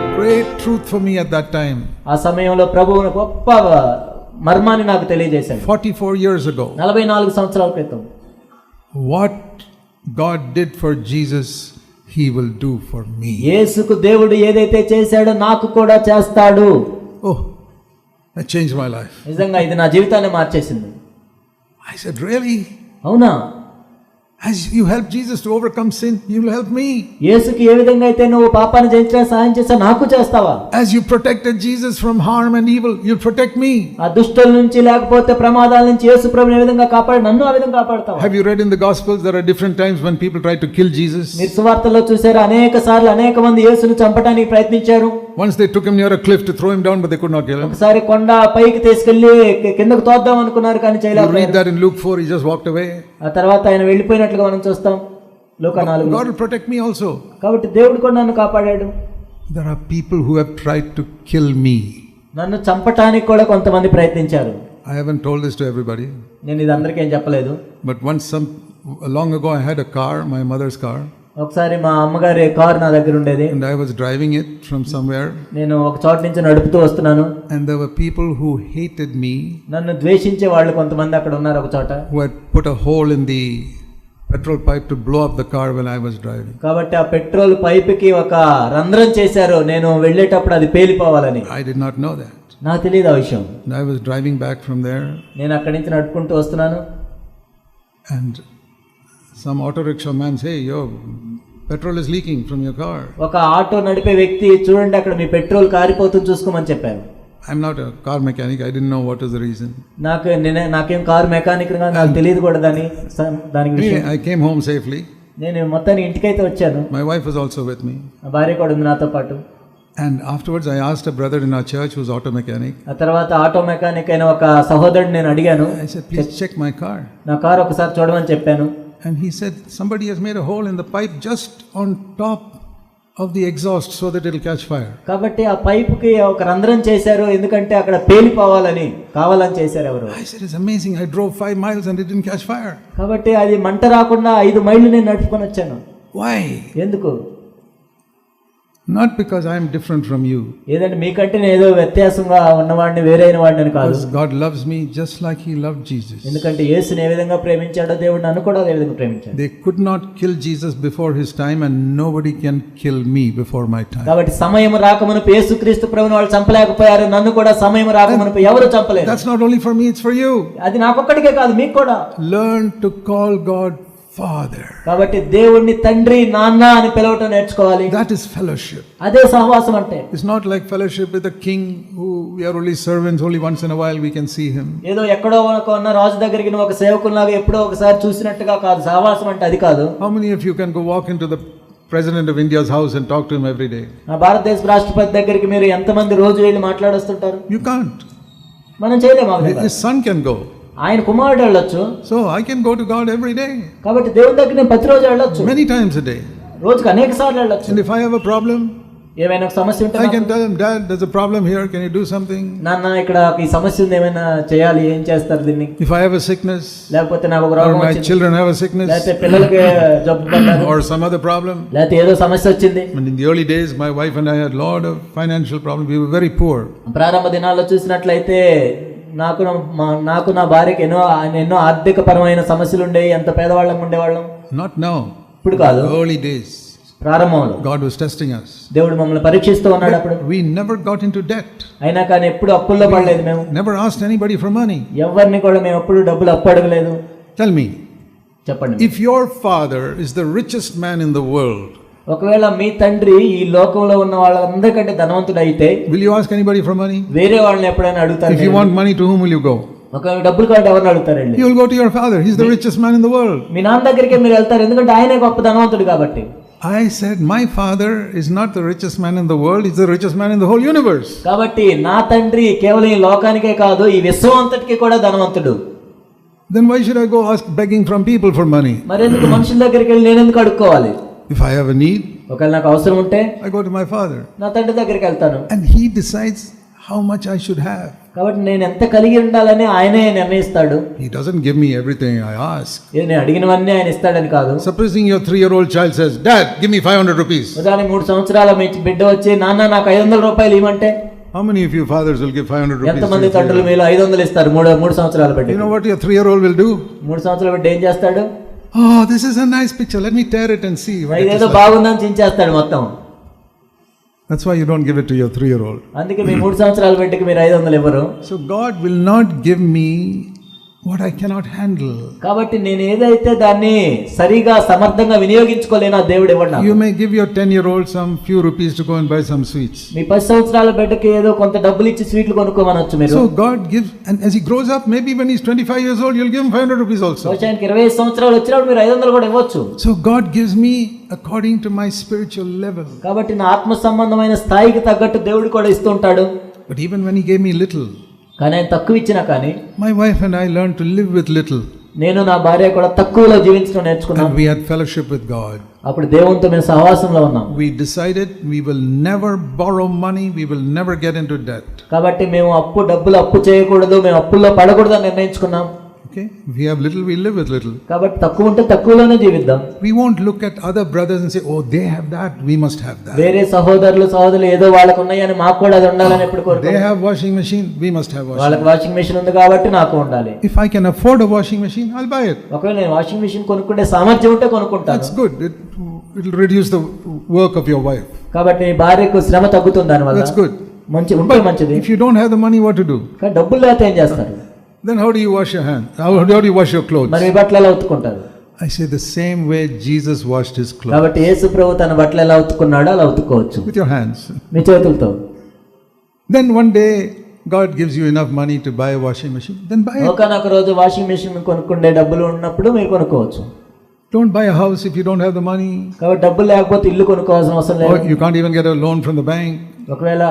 a great truth for me at that time. ఆ సమయంలో ప్రభువు గొప్ప మర్మాన్ని నాకు తెలియజేశాడు. 44 years ago. 44 సంవత్సరాల క్రితం. What God did for Jesus, He will do for me. యేసుకు దేవుడు ఏదైతే చేశాడో నాకు కూడా చేస్తాడు. Oh, that changed my life. నిజంగా ఇది నా జీవితాన్ని మార్చేసింది. I said, really? అవునా? As you help Jesus to overcome sin, you will help me. యేసుకి ఏ విధంగా అయితే నువ్వు పాపాన్ని జయించడానికి సహాయం చేసావు, నాకు చేస్తావా? As you protected Jesus from harm and evil, you protect me. ఆ దుష్టుల నుంచి లేకపోతే ప్రమాదాల నుంచి యేసు ప్రభువుని ఏ విధంగా కాపాడు, నన్ను ఆ విధంగా కాపాడతావా? Have you read in the Gospels there are different times when people try to kill Jesus? మీరు సువార్తల్లో చూశారు, అనేక సార్లు అనేక మంది యేసును చంపడానికి ప్రయత్నించారు. Once they took him near a cliff to throw him down, but they could not kill him. ఒకసారి కొండ పైకి తీసుకెళ్లి కిందకు తోద్దాం అనుకున్నారు, కానీ చేయలేకపోయారు. You read that in Luke 4, he just walked away. ఆ తర్వాత ఆయన వెళ్ళిపోయినట్లుగా మనం చూస్తాం లూకా 4. God will protect me also. కాబట్టి దేవుడు కూడా నన్ను కాపాడాడు. There are people who have tried to kill me. నన్ను చంపటానికి కూడా కొంతమంది ప్రయత్నించారు. I haven't told this to everybody. నేను ఇది అందరికీ ఏం చెప్పలేదు. But once long ago I had a car, my mother's car. ఒకసారి మా అమ్మగారి కారు నా దగ్గర ఉండేది. And I was driving it from somewhere. నేను ఒక చోట నుంచి నడుపుతూ వస్తున్నాను. And there were people who hated me. నన్ను ద్వేషించే వాళ్ళు కొంతమంది అక్కడ ఉన్నారు ఒక చోట. Who had put a hole in the petrol pipe to blow up the car when I was driving. కాబట్టి ఆ పెట్రోల్ పైపుకి ఒక రంధ్రం చేశారు, నేను వెళ్ళేటప్పుడు అది పేలిపోవాలని. I did not know that. నాకు తెలియదు ఆ విషయం. And I was driving back from there. నేను అక్కడి నుంచి నడుపుకుంటూ వస్తున్నాను. And some auto rickshaw man say, "Yo, petrol is leaking from your car." ఒక ఆటో నడిపే వ్యక్తి, చూడండి అక్కడ మీ పెట్రోల్ కారిపోతుంది చూసుకోమని చెప్పారు. I'm not a car mechanic. I didn't know what is the reason. నాకేం కార్ మెకానిక్ గా నాకు తెలియదు కూడా దానికి విషయం. I came home safely. నేను మొత్తానికి ఇంటికైతే వచ్చాను. My wife was also with me. నా భార్య కూడా ఉంది నాతో పాటు. And afterwards I asked a brother in our church who's auto mechanic. ఆ తర్వాత ఆటో మెకానిక్ అయిన ఒక సహోదరుడిని నేను అడిగాను. I said, "Please check my car." నా కారు ఒకసారి చూడమని చెప్పాను. And he said, "Somebody has made a hole in the pipe just on top of the exhaust so that it will catch fire." కాబట్టి ఆ పైపుకి ఒక రంధ్రం చేశారు, ఎందుకంటే అక్కడ పేలిపోవాలని కావాలని చేశారు ఎవరు. I said, "It's amazing. I drove 5 miles and it didn't catch fire." కాబట్టి అది మంట రాకుండా 5 మైళ్ళు నేను నడుపుకొని వచ్చాను. Why? ఎందుకు? Not because I am different from you. ఏదంటే మీకంటే నేను ఏదో వ్యత్యాసంగా ఉన్నవాడిని, వేరైన వాడిని కాదు. Because God loves me just like He loved Jesus. ఎందుకంటే యేసుని ఏ విధంగా ప్రేమించాడో దేవుడు నన్ను కూడా అదే విధంగా ప్రేమించాడు. They could not kill Jesus before His time and nobody can kill me before my time. కాబట్టి సమయం రాకమునుపు యేసుక్రీస్తు ప్రభువుని వాళ్ళు చంపలేకపోయారు, నన్ను కూడా సమయం రాకమునుపు ఎవరు చంపలేరు. That's not only for me, it's for you. అది నాకొక్కడికే కాదు, మీకు కూడా. Learn to call God Father. కాబట్టి దేవుణ్ణి తండ్రి, నాన్న అని పిలవటం నేర్చుకోవాలి. That is fellowship. అదే సహవాసం అంటే. It's not like fellowship with a king who we are only servants, only once in a while we can see him. ఏదో ఎక్కడో ఉన్న రాజు దగ్గరికి నువ్వు ఒక సేవకునిలాగా ఎప్పుడో ఒకసారి చూసినట్టుగా కాదు. సహవాసం అంటే అది కాదు. How many of you can go walk into the President of India's house and talk to him every day? నా భారతదేశ రాష్ట్రపతి దగ్గరికి మీరు ఎంతమంది రోజు వెళ్ళి మాట్లాడొస్తుంటారు? You can't. మనం చేయలేము. His son can go. ఆయన కుమారుడు వెళ్ళొచ్చు. So I can go to God every day. కాబట్టి దేవుని దగ్గర నేను ప్రతిరోజు వెళ్ళొచ్చు. Many times a day. రోజుకి అనేక సార్లు వెళ్ళొచ్చు. And if I have a problem, ఏమైనా సమస్య ఉంటే I can tell him, "Dad, there's a problem here. Can you do something?" నాన్న ఇక్కడ ఈ సమస్య ఉంది, ఏమైనా చేయాలి, ఏం చేస్తారు దీన్ని? If I have a sickness, లేకపోతే నాకు ఒక or రోగం my వచ్చింది, children have a sickness, లేకపోతే పిల్లలకి జబ్బు పడ్డారు, or some other problem. లేకపోతే ఏదో సమస్య వచ్చింది. And in the early days, my wife and I had a lot of financial problems. We were very poor. ప్రారంభ దినాల్లో చూసినట్లయితే నాకు నా భార్యకి ఎన్నో ఆర్థిక పరమైన సమస్యలు ఉండేవి. ఎంత పేదవాళ్ళం ఉండేవాళ్ళం. Not now. ఇప్పుడు కాదు, Early days. ప్రారంభంలో God was testing us. దేవుడు మమ్మల్ని పరీక్షిస్తూ ఉన్నాడు. అప్పుడు We never got into debt. అయినా కానీ ఎప్పుడు అప్పుల్లో పడలేదు. మేము Never asked anybody for money. ఎవరిని కూడా మేము ఎప్పుడు డబ్బులు అప్పు అడగలేదు. Tell me. చెప్పండి. If your father is the richest man in the world, ఒకవేళ మీ తండ్రి ఈ లోకంలో ఉన్న వాళ్ళందరికంటే ధనవంతుడు అయితే, will you ask anybody for money? వేరే వాళ్ళని ఎప్పుడైనా అడుగుతారు? If you want money, to whom will you go? ఒకవేళ డబ్బులు కావాలంటే ఎవరిని అడుగుతారండి? You will go to your father. He's the richest man in the world. మీ నాన్న దగ్గరికి మీరు వెళ్తారు, ఎందుకంటే ఆయనే గొప్ప ధనవంతుడు కాబట్టి. I said my father is not the richest man in the world. He's the richest man in the whole universe. కాబట్టి నా తండ్రి కేవలం ఈ లోకానికే కాదు, ఈ విశ్వం అంతటికి కూడా ధనవంతుడు. Then why should I go ask begging from people for money? మరి ఎందుకు మనుషుల దగ్గరికి వెళ్ళి నేను ఎందుకు అడుక్కోవాలి? If I have a need, ఒకవేళ నాకు అవసరం ఉంటే I go to my father. నా తండ్రి దగ్గరికి వెళ్తాను. And he decides how much I should have. కాబట్టి నేను ఎంత కలిగి ఉండాలని ఆయనే నిర్ణయిస్తాడు. He doesn't give me everything I ask. నేను అడిగినవన్నీ ఆయన ఇస్తాడని కాదు. Supposing your 3-year-old child says, Dad, give me 500 rupees. ఉదాహరణకి 3 సంవత్సరాల మీ బిడ్డ వచ్చి నాన్న నాకు 500 రూపాయలు ఇవ్వమంటే How many of you fathers will give 500 rupees? ఎంతమంది to your తండ్రులు మీలో 500 ఇస్తారు 3 సంవత్సరాల బిడ్డ? You know what your 3-year-old will do? 3 సంవత్సరాల బిడ్డ ఏం చేస్తాడు? Oh, this is a nice picture. Let me tear it and see what it is ఇదేదో like. బాగుందని చించేస్తాడు మొత్తం. That's why you don't give it to your 3-year-old. అందుకే మీ 3 సంవత్సరాల బిడ్డకి మీరు 500 ఇవ్వరు. So God will not give me what I cannot handle. కాబట్టి నేను ఏదైతే దాన్ని సరిగా సమర్థంగా వినియోగించుకోలేనో ఆ దేవుడు ఇవ్వడు నాకు. You may give your 10-year-old some few rupees to go and buy some sweets. మీ 10 సంవత్సరాల బిడ్డకి ఏదో కొంత డబ్బులు ఇచ్చి స్వీట్లు కొనుక్కోమనొచ్చు మీరు. So God gives, and as he grows up, maybe when he's 25 years old, you'll give him 500 rupees also. వచ్చానికి 25 సంవత్సరాలు వచ్చినప్పుడు మీరు 500 కూడా ఇవ్వచ్చు. So God gives me according to my spiritual level. కాబట్టి నా ఆత్మ సంబంధమైన స్థాయికి తగ్గట్టు దేవుడు కూడా ఇస్తుంటాడు. But even when he gave me little, కానీ ఆయన తక్కువ ఇచ్చినా కానీ my wife and I learned to live with little. నేను నా భార్య కూడా తక్కువలో జీవించడం నేర్చుకున్నాం. And we had fellowship with God. అప్పుడు దేవునితో మేము సహవాసంలో ఉన్నాం. We decided we will never borrow money, we will never get into debt. కాబట్టి మేము డబ్బులు అప్పు చేయకూడదు, మేము అప్పుల్లో పడకూడదు అని నిర్ణయించుకున్నాం. Okay, we have little, we live with little. కాబట్టి తక్కువ ఉంటే తక్కువలోనే జీవిద్దాం. We won't look at other brothers and say, oh, they have that, we must have that. వేరే సహోదరులు ఏదో వాళ్ళకు ఉన్నాయని మాకు కూడా అది ఉండాలని ఎప్పుడు కోరుకోం. They have washing machine, we must have washing. వాళ్ళకి వాషింగ్ మెషిన్ ఉంది కాబట్టి నాకు ఉండాలి. If I can afford a washing machine, I'll buy it. ఒకవేళ నేను వాషింగ్ మెషిన్ కొనుక్కుంటే సామర్థ్యం ఉంటే కొనుక్కుంటాను. That's good. It'll reduce the work of your wife. కాబట్టి నీ భార్యకు శ్రమ తగ్గుతుంది దానివల్ల. That's good. ఉంటే మంచిది. If you don't have the money, what to do? కానీ డబ్బులు లేకపోతే ఏం చేస్తారు? Then how do you wash your hands? How do you wash your clothes? మరి మీ బట్టలు ఎలా ఉతుక్కుంటారు? I say the same way Jesus washed his clothes. కాబట్టి యేసు ప్రభు తన బట్టలు ఎలా ఉతుక్కున్నాడో అలా ఉతుక్కోవచ్చు. With your hands. మీ చేతులతో. Then one day God gives you enough money to buy a washing machine. Then buy it. ఒకనొక రోజు వాషింగ్ మెషిన్ కొనుక్కుండే డబ్బులు ఉన్నప్పుడు మీరు కొనుక్కోవచ్చు. Don't buy a house if you don't have the money. కాబట్టి డబ్బులు లేకపోతే ఇల్లు కొనుక్కోవాల్సిన అవసరం లేదు. Or you can't even get a loan from the bank. ఒకవేళ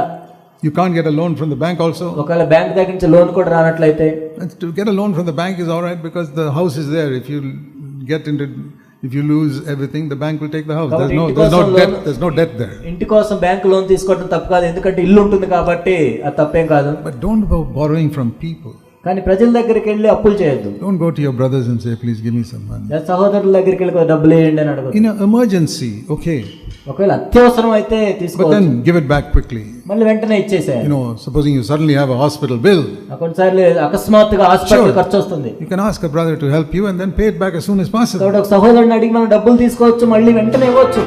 You can't get a loan from the bank also. ఒకవేళ బ్యాంక్ దగ్గర నుంచి లోన్ కూడా రానట్లయితే. And to get a loan from the bank is all right because the house is there. If you lose everything, the bank will take the house. There's no debt there. ఇంటి కోసం bank loan తీసుకోవడం తప్పు కాదు, ఎందుకంటే ఇల్లు ఉంటుంది కాబట్టి అది తప్పేం కాదు. But don't go borrowing from people. కానీ ప్రజల దగ్గరికి వెళ్ళి అప్పులు చేయొద్దు. Don't go to your brothers and say, please give me some money. సహోదరుల దగ్గరికి వెళ్ళి డబ్బులు వేయండి అని అడగదు. In an emergency, okay. ఒకవేళ అత్యవసరం అయితే తీసుకోవచ్చు. But then give it back quickly. మళ్ళీ వెంటనే ఇచ్చేసేయాలి. Supposing you suddenly have a hospital bill. కొన్నిసార్లు అకస్మాత్తుగా హాస్పిటల్ ఖర్చు వస్తుంది. You can ask a brother to help you and then pay it back as soon as possible. కాబట్టి ఒక సహోదరుని అడిగి మనం డబ్బులు తీసుకోవచ్చు, మళ్ళీ వెంటనే ఇవ్వచ్చు.